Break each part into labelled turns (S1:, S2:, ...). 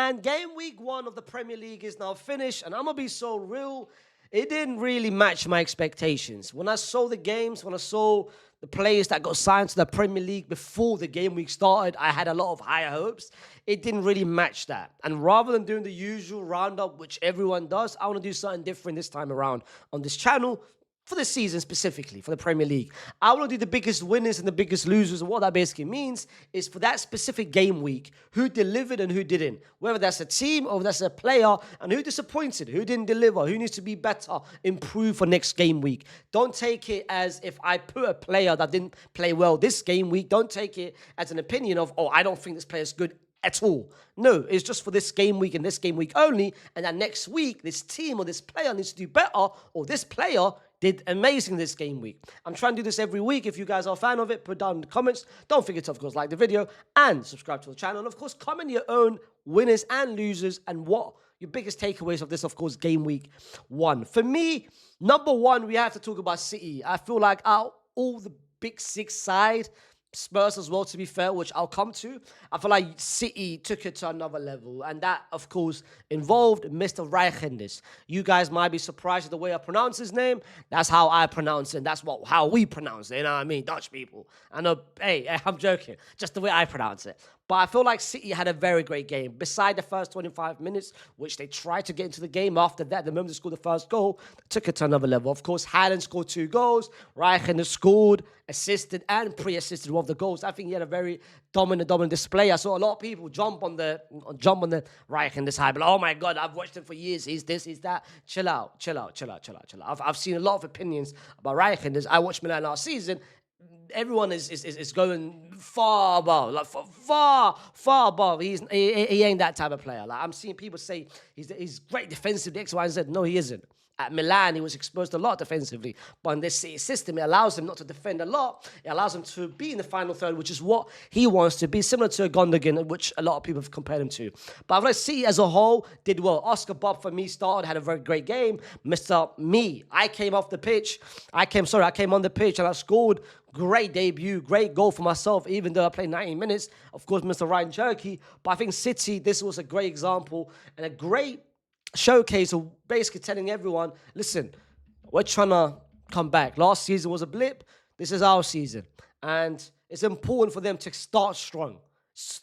S1: And game week 1 of the Premier League is now finished. And I'm going to be so real, it didn't really match my expectations. When I saw the games, when I saw the players that got signed to the Premier League before the game week started, I had a lot of higher hopes. It didn't really match that. And rather than doing the usual roundup, which everyone does, I want to do something different this time around on this channel. For the season specifically, for the Premier League. I want to do the biggest winners and the biggest losers. And what that basically means is for that specific game week, who delivered and who didn't. Whether that's a team or that's a player, and who disappointed, who didn't deliver, who needs to be better, improve for next game week. Don't take it as if I put a player that didn't play well this game week. Don't take it as an opinion of, oh, I don't think this player's good at all. No, it's just for this game week and this game week only. And then next week, this team or this player needs to do better, or this player did amazing this game week. I'm trying to do this every week. If you guys are a fan of it, put down in the comments. Don't forget to, of course, like the video and subscribe to the channel. And, of course, comment your own winners and losers and what your biggest takeaways of this, of course, game week 1. For me, number 1, we have to talk about City. I feel like out all the big 6 side, Spurs as well, to be fair, which I'll come to. I feel like City took it to another level. And that, of course, involved Mr. Reichendis. You guys might be surprised at the way I pronounce his name. That's how I pronounce it. That's how we pronounce it. You know what I mean? Dutch people. I know, hey, I'm joking. Just the way I pronounce it. But I feel like City had a very great game. Beside the first 25 minutes, which they tried to get into the game. After that, the moment they scored the first goal, they took it to another level. Of course, Haaland scored 2 goals. Reichendis scored, assisted, and pre-assisted one of the goals. I think he had a very dominant display. I saw a lot of people jump on the Reichendis hype. Like, oh my God, I've watched him for years. He's this, he's that. Chill out. I've seen a lot of opinions about Reichendis. I watched Milan last season. Everyone is going far above, like far above. He ain't that type of player. Like, I'm seeing people say he's great defensively, X, Y, and Z. No, he isn't. At Milan, he was exposed a lot defensively. But in this system, it allows him not to defend a lot. It allows him to be in the final third, which is what he wants to be, similar to a Gundogan, which a lot of people have compared him to. But I feel like City as a whole did well. Oscar Bob, for me, started, had a very great game. Mr. Me, I came on the pitch, and I scored. Great debut, great goal for myself, even though I played 90 minutes. Of course, Mr. Ryan Cherky. But I think City, this was a great example and a great showcase of basically telling everyone, listen, we're trying to come back. Last season was a blip. This is our season. And it's important for them to start strong.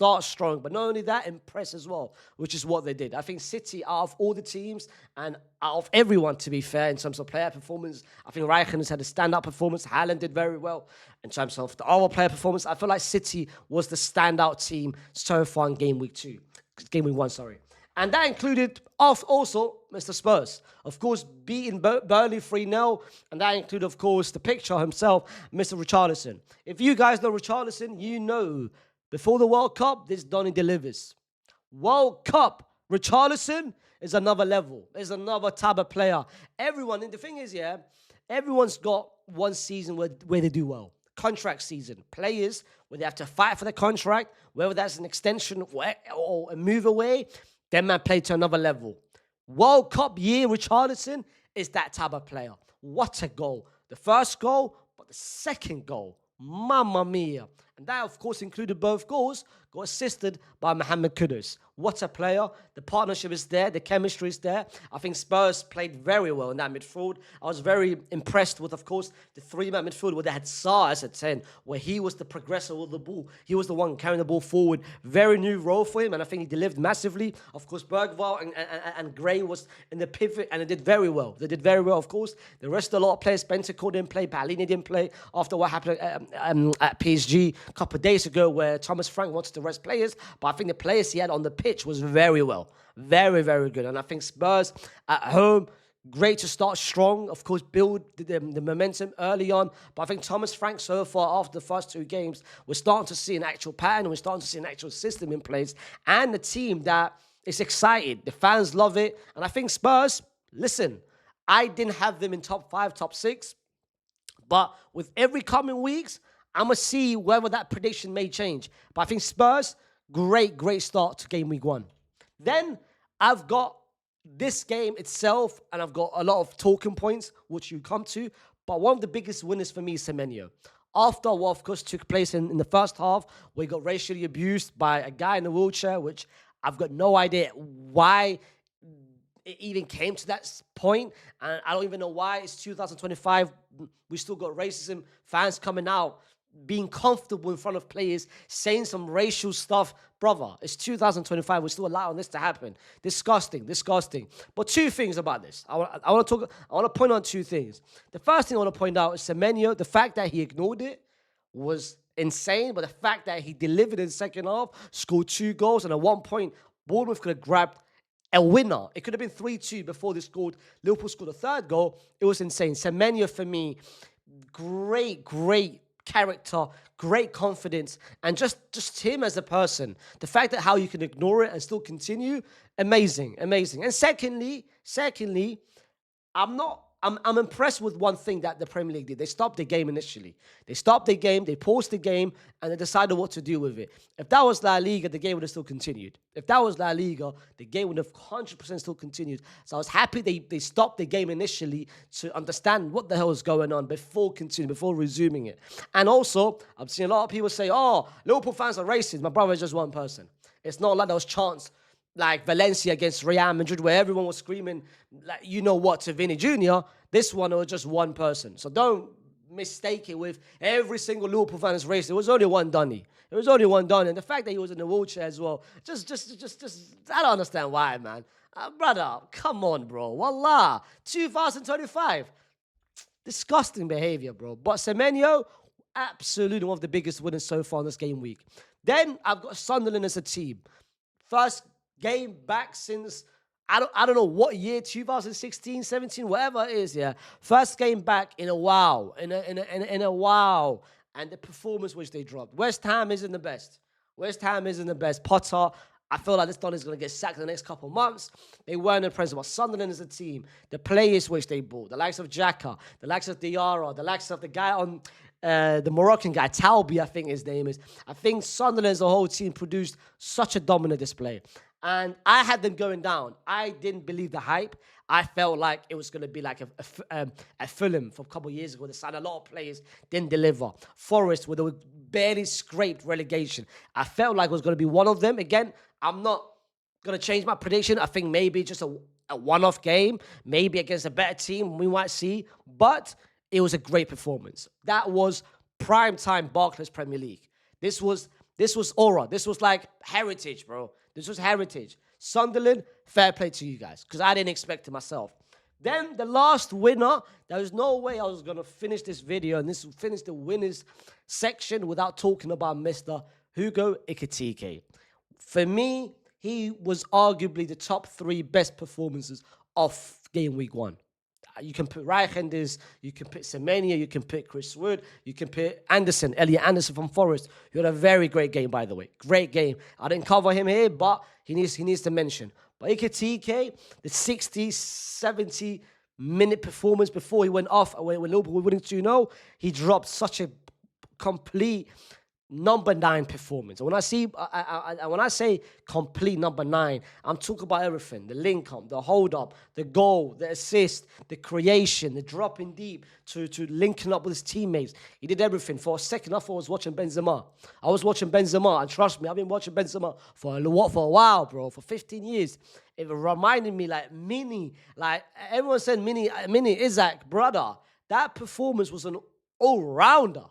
S1: But not only that, impress as well, which is what they did. I think City, out of all the teams and out of everyone, to be fair, in terms of player performance, I think Reichendis had a standout performance. Haaland did very well in terms of the overall player performance. I feel like City was the standout team so far in game week 1. And that included also Mr. Spurs. Of course, beating Burnley 3-0. And that included, of course, the picture himself, Mr. Richarlison. If you guys know Richarlison, you know before the World Cup, this Donny delivers. World Cup, Richarlison is another level. Is another type of player. Everyone, and the thing is, yeah, everyone's got one season where they do well. Contract season. Players, where they have to fight for the contract, whether that's an extension or a move away, they might play to another level. World Cup year, Richarlison is that type of player. What a goal. The first goal, but the second goal, mamma mia. And that, of course, included both goals, got assisted by Mohamed Kudus. What a player. The partnership is there. The chemistry is there. I think Spurs played very well in that midfield. I was very impressed with, of course, the 3-man midfield where they had Sarr as a 10, where he was the progressor with the ball. He was the one carrying the ball forward. Very new role for him, and I think he delivered massively. Of course, Bergvall and Gray was in the pivot, and they did very well. They did very well, of course. The rest of the lot of players, Bentancur didn't play, Palini didn't play after what happened at PSG a couple of days ago where Thomas Frank wanted to rest players, but I think the players he had on the pitch was very well. Very, very good. And I think Spurs at home, great to start strong. Of course, build the momentum early on. But I think Thomas Frank so far, after the first 2 games, we're starting to see an actual pattern. We're starting to see an actual system in place. And the team that is excited. The fans love it. And I think Spurs, listen, I didn't have them in top 5, top 6. But with every coming weeks, I'm going to see whether that prediction may change. But I think Spurs, great start to game week 1. Then I've got this game itself, and I've got a lot of talking points, which you come to. But one of the biggest winners for me is Semenyo. After what, of course, took place in the first half, where he got racially abused by a guy in a wheelchair, which I've got no idea why it even came to that point, and I don't even know why it's 2025. We still got racism, fans coming out, being comfortable in front of players, saying some racial stuff. Brother, it's 2025. We're still allowing this to happen. Disgusting. But two things about this. I want to point out two things. The first thing I want to point out is Semenyo. The fact that he ignored it was insane, but the fact that he delivered in the second half, scored 2 goals, and at one point, Bournemouth could have grabbed a winner. It could have been 3-2 before they scored. Liverpool scored a third goal. It was insane. Semenyo, for me, great character, great confidence, and just him as a person. The fact that how you can ignore it and still continue, amazing. And secondly, I'm impressed with one thing that the Premier League did. They stopped the game initially. They stopped the game, they paused the game, and they decided what to do with it. If that was La Liga, the game would have still continued. If that was La Liga, the game would have 100% still continued. So I was happy they stopped the game initially to understand what the hell is going on before resuming it. And also, I've seen a lot of people say, oh, Liverpool fans are racist. My brother is just one person. It's not like those chants like Valencia against Real Madrid, where everyone was screaming, like, you know what, to Vinny Jr. This one was just one person. So don't mistake it with every single Liverpool fan is racist. It was only one Donny. And the fact that he was in a wheelchair as well, just, I don't understand why, man. Brother, come on, bro. Wallah, 2025. Disgusting behavior, bro. But Semenyo, absolutely one of the biggest winners so far in this game week. Then I've got Sunderland as a team. First game back since, I don't know what year, 2016, 17, whatever it is, yeah. First game back in a while, in a while. And the performance which they dropped. West Ham isn't the best. Potter, I feel like this Don is going to get sacked in the next couple of months. They weren't impressed about Sunderland as a team. The players which they bought, the likes of Xhaka, the likes of Diarra, the likes of the guy on the Moroccan guy, Talbi, I think his name is. I think Sunderland as a whole team produced such a dominant display. And I had them going down. I didn't believe the hype. I felt like it was going to be like a Fulham from a couple of years ago. They signed a lot of players, didn't deliver. Forest, where they were barely scraped relegation. I felt like it was going to be one of them. Again, I'm not going to change my prediction. I think maybe just a one-off game, maybe against a better team, we might see. But it was a great performance. That was prime-time Barclays Premier League. This was aura. This was like heritage, bro. This was heritage. Sunderland, fair play to you guys, because I didn't expect it myself. Then the last winner, there was no way I was going to finish this video and finish the winners section without talking about Mr. Hugo Ekitike. For me, he was arguably the top 3 best performances of game week 1. You can put Reichenders, you can put Semenyo, you can pick Chris Wood, you can pick Elliot Anderson from Forest, who had a very great game, by the way. Great game. I didn't cover him here, but he needs to mention. But Ekitike, the 60, 70-minute performance before he went off, when Liverpool were winning 2-0, he dropped such a complete number 9 performance. When I say complete number 9, I'm talking about everything: the link up, the hold up, the goal, the assist, the creation, the dropping deep to linking up with his teammates. He did everything. For a second, I thought I was watching Benzema. And trust me, I've been watching Benzema for a while, bro, for 15 years. It reminded me like Mini, like everyone said Mini Isaac, brother. That performance was an all-rounder.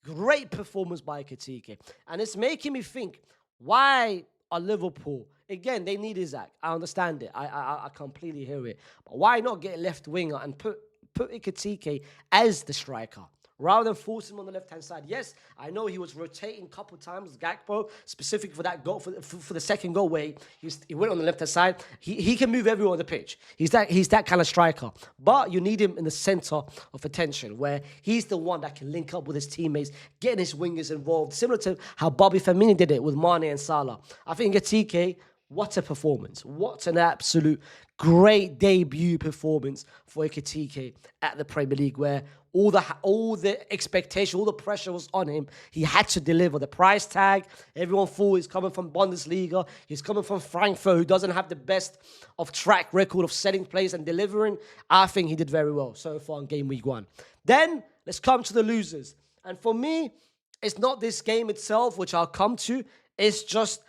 S1: Great performance by Ekitike. And it's making me think, why are Liverpool, again, they need Isaac. I understand it. I completely hear it. But why not get a left winger and put Ekitike as the striker, rather than force him on the left-hand side? Yes, I know he was rotating a couple times, Gakpo, specifically for that goal, for the second goal where he went on the left-hand side. He can move everywhere on the pitch. He's that kind of striker. But you need him in the center of attention, where he's the one that can link up with his teammates, getting his wingers involved, similar to how Bobby Firmino did it with Mane and Salah. I think Ekitike, what a performance. What an absolute great debut performance for Ekitike at the Premier League, where all the expectation, all the pressure was on him. He had to deliver. The price tag, everyone thought he's coming from Bundesliga. He's coming from Frankfurt, who doesn't have the best of track record of setting plays and delivering. I think he did very well so far in game week 1. Then, let's come to the losers. And for me, it's not this game itself, which I'll come to. It's just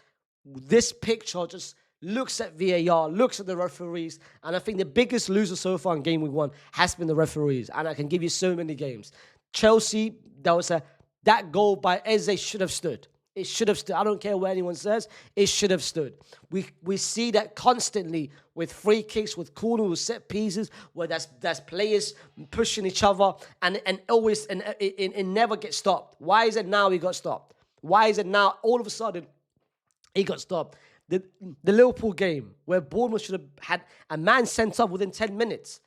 S1: this picture just looks at VAR, looks at the referees, and I think the biggest loser so far in game week 1 has been the referees. And I can give you so many games. Chelsea, that goal by Eze should have stood. It should have stood. I don't care what anyone says. It should have stood. We see that constantly with free kicks, with corners, with set pieces, where there's players pushing each other, and always it never gets stopped. Why is it now he got stopped? Why is it now all of a sudden he got stopped? The Liverpool game where Bournemouth should have had a man sent off within 10 minutes.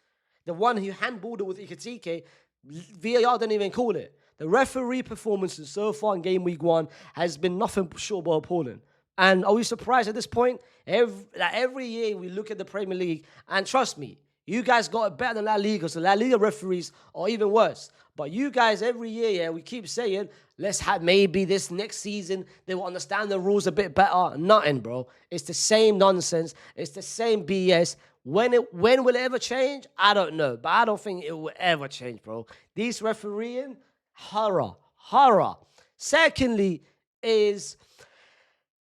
S1: The one who handballed it with Ekitike, VAR didn't even call it. The referee performances so far in game week 1 has been nothing short but appalling. And are we surprised at this point? Every year we look at the Premier League, and trust me, you guys got it better than La Liga, so La Liga referees are even worse. But you guys every year, we keep saying, let's have maybe this next season, they will understand the rules a bit better. Nothing, bro. It's the same nonsense. It's the same BS. When will it ever change? I don't know, but I don't think it will ever change, bro. These refereeing, horror. Secondly is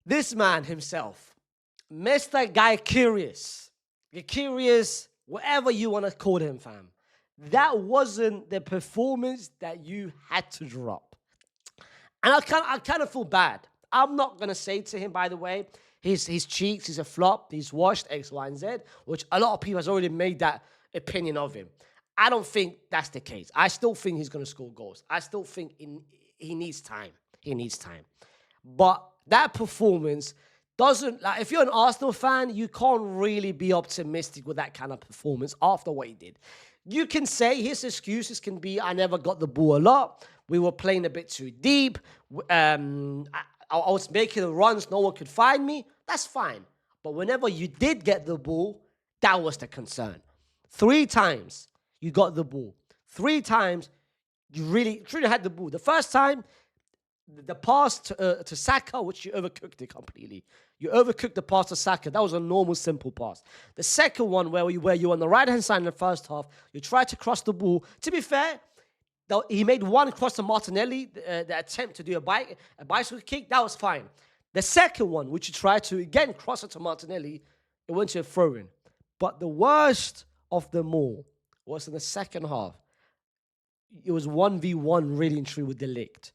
S1: this man himself, Mr. Guy Curious. Curious, whatever you want to call him, fam. That wasn't the performance that you had to drop. And I kind of feel bad. I'm not going to say to him, by the way, his cheeks, he's a flop, he's washed, X, Y, and Z, which a lot of people has already made that opinion of him. I don't think that's the case. I still think he's going to score goals. I still think he needs time. He needs time. But that performance doesn't, like, if you're an Arsenal fan, you can't really be optimistic with that kind of performance after what he did. You can say his excuses can be, I never got the ball a lot. We were playing a bit too deep. I was making the runs. No one could find me. That's fine. But whenever you did get the ball, that was the concern. 3 times you got the ball. 3 times you really truly had the ball. The first time, the pass to Saka, which you overcooked it completely. You overcooked the pass to Saka. That was a normal, simple pass. The second one, where you were on the right-hand side in the first half, you tried to cross the ball. To be fair, he made one cross to Martinelli, the attempt to do a bicycle kick. That was fine. The second one, which you tried to, again, cross it to Martinelli, it went to a throw-in. But the worst of them all was in the second half. It was 1v1 really and truly with De Ligt.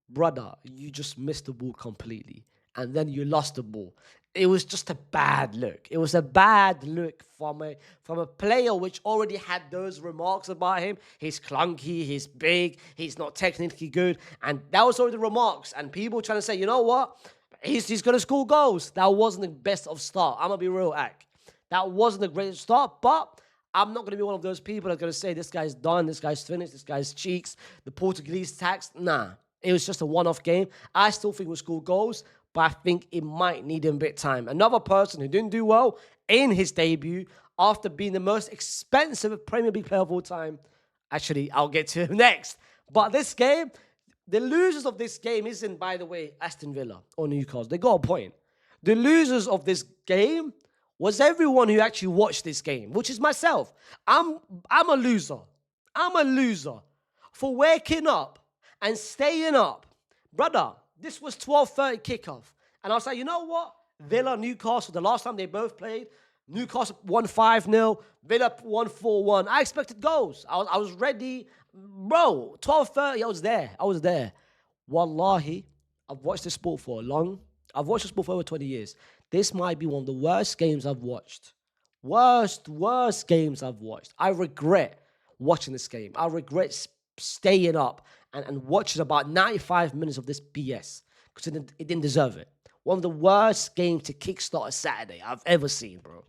S1: Brother, you just missed the ball completely. And then you lost the ball. It was just a bad look. It was a bad look from a player which already had those remarks about him. He's clunky, he's big, he's not technically good. And that was already the remarks. And people trying to say, you know what? He's going to score goals. That wasn't the best of start. I'm going to be real, Ak. That wasn't the greatest start, but I'm not going to be one of those people that's going to say this guy's done, this guy's finished, this guy's cheeks, the Portuguese tax. Nah. It was just a one-off game. I still think we'll score goals, but I think it might need him a bit of time. Another person who didn't do well in his debut after being the most expensive Premier League player of all time. Actually, I'll get to him next. But this game, the losers of this game isn't, by the way, Aston Villa or Newcastle. They got a point. The losers of this game was everyone who actually watched this game, which is myself. I'm a loser. I'm a loser for waking up and staying up. Brother, this was 12:30 kickoff. And I was like, you know what? Villa, Newcastle, the last time they both played, Newcastle won 5-0, Villa won 4-1. I expected goals. I was ready. Bro, 12:30, I was there. Wallahi, I've watched this sport I've watched this sport for over 20 years. This might be one of the worst games I've watched. Worst games I've watched. I regret watching this game. I regret staying up and watching about 95 minutes of this BS because it didn't deserve it. One of the worst games to kickstart a Saturday I've ever seen, bro.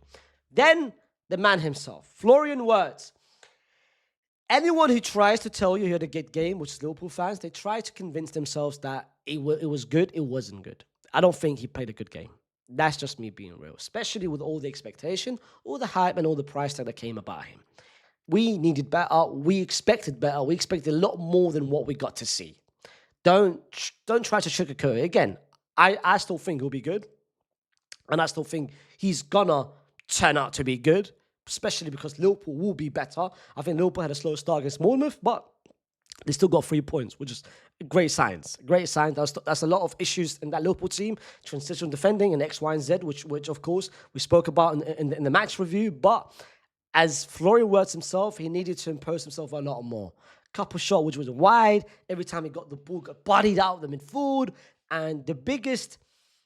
S1: Then the man himself, Florian Wirtz. Anyone who tries to tell you he had a good game, which is Liverpool fans, they try to convince themselves that it was good. It wasn't good. I don't think he played a good game. That's just me being real, especially with all the expectation, all the hype, and all the price tag that came about him. We needed better. We expected better. We expected a lot more than what we got to see. Don't try to sugarcoat it. Again, I still think he'll be good. And I still think he's gonna turn out to be good, especially because Liverpool will be better. I think Liverpool had a slow start against Bournemouth, but they still got 3 points, which is great signs. Great signs. That's a lot of issues in that Liverpool team. Transitional defending and X, Y, and Z, which of course we spoke about in the match review. But as Florian Wirtz himself, he needed to impose himself a lot more. Couple shot which was wide. Every time he got the ball, got bodied out of the midfield. And the biggest,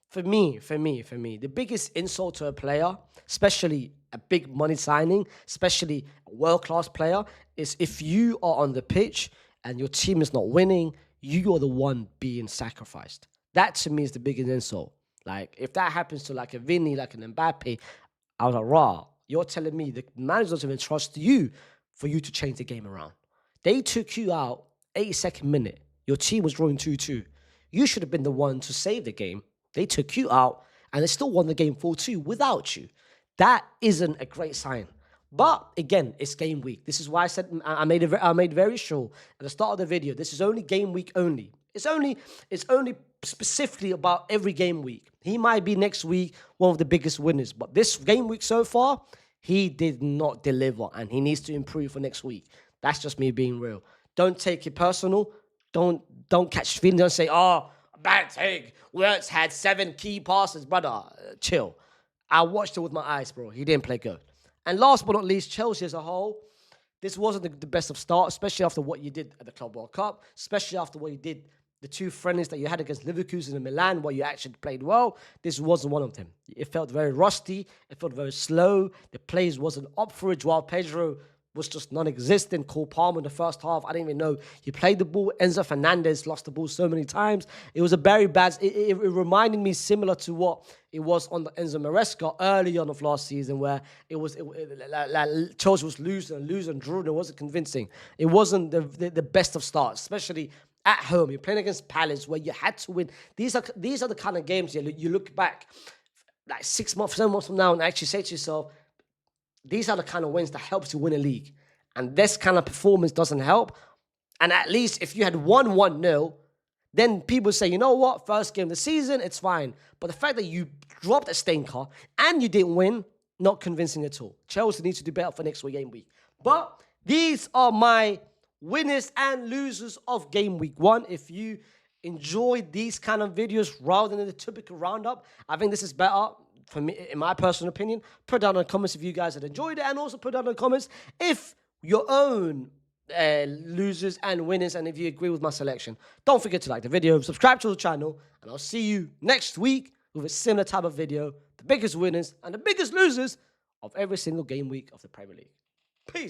S1: for me, the biggest insult to a player, especially a big money signing, especially a world-class player, is if you are on the pitch and your team is not winning, you are the one being sacrificed. That to me is the biggest insult. Like, if that happens to like a Vinny, like an Mbappe, I was like, raw, you're telling me the manager doesn't even trust you for you to change the game around. They took you out 82nd minute. Your team was drawing 2-2. You should have been the one to save the game. They took you out and they still won the game 4-2 without you. That isn't a great sign. But again, it's game week. This is why I said I made very sure at the start of the video. This is only game week only. It's only specifically about every game week. He might be next week one of the biggest winners, but this game week so far, he did not deliver, and he needs to improve for next week. That's just me being real. Don't take it personal. Don't catch feelings. Don't say, "Oh, bad take. Wirtz had 7 key passes, brother." Chill. I watched it with my eyes, bro. He didn't play good. And last but not least, Chelsea as a whole, this wasn't the best of start, especially after what you did at the Club World Cup, especially after what you did, the 2 friendlies that you had against Leverkusen and Milan, where you actually played well. This wasn't one of them. It felt very rusty. It felt very slow. The plays wasn't up for it. Joao Pedro was just non-existent. Cole Palmer in the first half, I didn't even know he played the ball. Enzo Fernandez lost the ball so many times. It was a very bad... It reminded me similar to what it was on the Enzo Maresca early on of last season, where Chelsea was losing, drew. It wasn't convincing. It wasn't the best of starts, especially at home. You're playing against Palace, where you had to win. These are the kind of games you look back like 6 months, 7 months from now, and actually say to yourself, these are the kind of wins that helps you win a league. And this kind of performance doesn't help. And at least if you had won 1-0, then people say, you know what, first game of the season, it's fine. But the fact that you dropped a stinker and you didn't win, not convincing at all. Chelsea needs to do better for next week, game week. But these are my winners and losers of game week 1. If you enjoyed these kind of videos rather than the typical roundup, I think this is better. For me, in my personal opinion, put down in the comments if you guys had enjoyed it, and also put down in the comments if your own losers and winners, and if you agree with my selection. Don't forget to like the video, subscribe to the channel, and I'll see you next week with a similar type of video, the biggest winners and the biggest losers of every single game week of the Premier League. Peace.